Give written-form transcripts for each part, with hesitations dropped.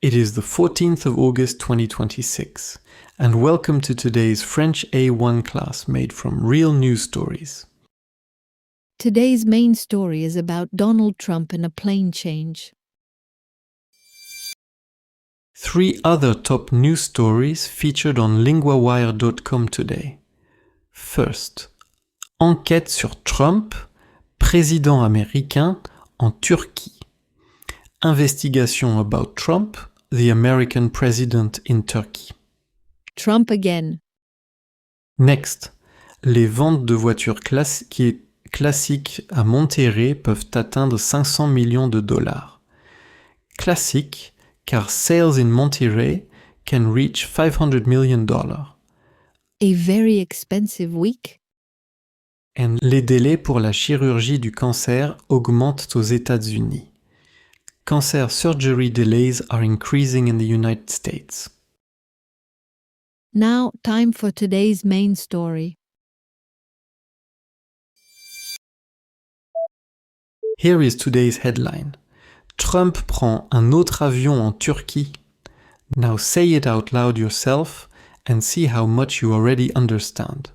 It is the 14th of August 2026, and welcome to today's French A1 class made from real news stories. Today's main story is about Donald Trump and a plane change. 3 other top news stories featured on LinguaWire.com today. First, enquête sur Trump, président américain en Turquie. Investigation about Trump, the American president in Turkey. Trump again. Next, les ventes de voitures classiques à Monterrey peuvent atteindre 500 millions de dollars. Classique, car sales in Monterrey can reach $500 million. A very expensive week. And les délais pour la chirurgie du cancer augmentent aux États-Unis. Cancer surgery delays are increasing in the United States. Now, time for today's main story. Here is today's headline. Trump prend un autre avion en Turquie. Now say it out loud yourself and see how much you already understand.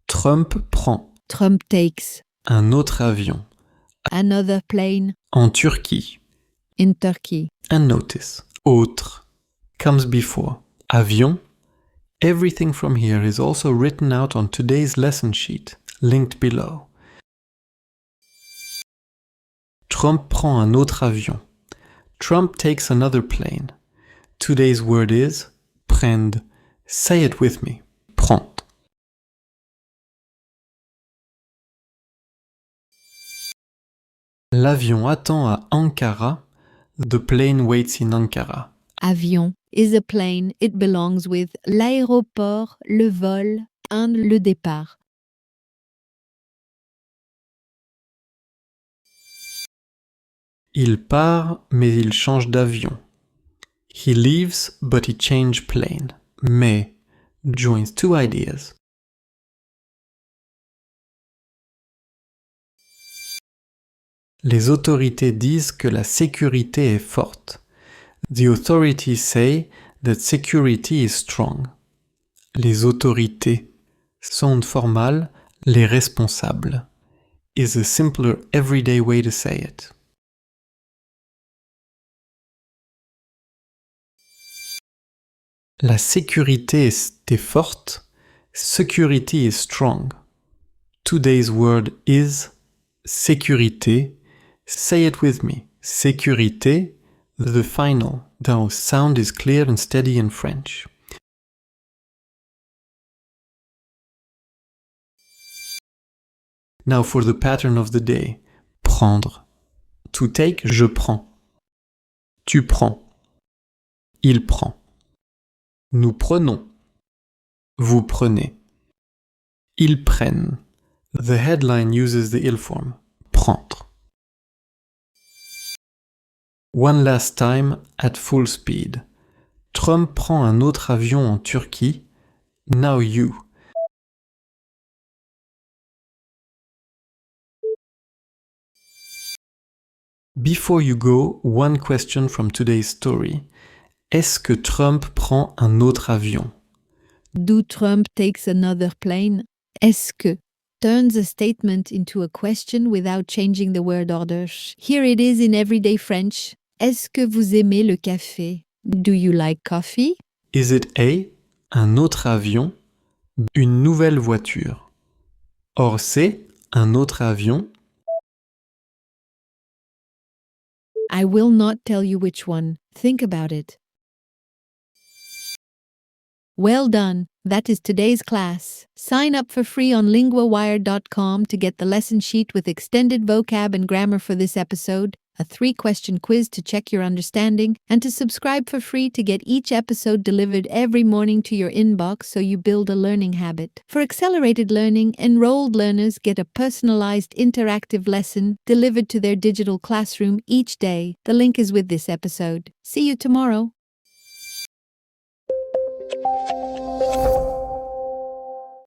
Trump prend Trump takes un autre avion another plane en Turquie. in Turkey. And notice, autre comes before avion. Everything from here is also written out on today's lesson sheet, linked below. Trump prend un autre avion. Trump takes another plane. Today's word is prendre. Say it with me. Prendre. L'avion attend à Ankara. The plane waits in Ankara. Avion is a plane. It belongs with l'aéroport, le vol, and le départ. Il part, mais il change d'avion. He leaves, but he changed plane. Mais joins 2 ideas. Les autorités disent que la sécurité est forte. The authorities say that security is strong. Les autorités, sound formal, les responsables, is a simpler everyday way to say it. La sécurité est forte. Security is strong. Today's word is sécurité. Say it with me. Sécurité. The final, though sound is clear and steady in French. Now for the pattern of the day. Prendre. To take, je prends. Tu prends. Il prend. Nous prenons. Vous prenez. Ils prennent. The headline uses the ill form. Prendre. One last time at full speed. Trump prend un autre avion en Turquie. Now you. Before you go, one question from today's story. Est-ce que Trump prend un autre avion? Do Trump takes another plane? Est-ce que turns a statement into a question without changing the word order. Here it is in everyday French. Est-ce que vous aimez le café? Do you like coffee? Is it A, un autre avion, une nouvelle voiture? Or C, un autre avion? I will not tell you which one. Think about it. Well done. That is today's class. Sign up for free on linguawire.com to get the lesson sheet with extended vocab and grammar for this episode, a 3-question quiz to check your understanding, and to subscribe for free to get each episode delivered every morning to your inbox so you build a learning habit. For accelerated learning, enrolled learners get a personalized interactive lesson delivered to their digital classroom each day. The link is with this episode. See you tomorrow.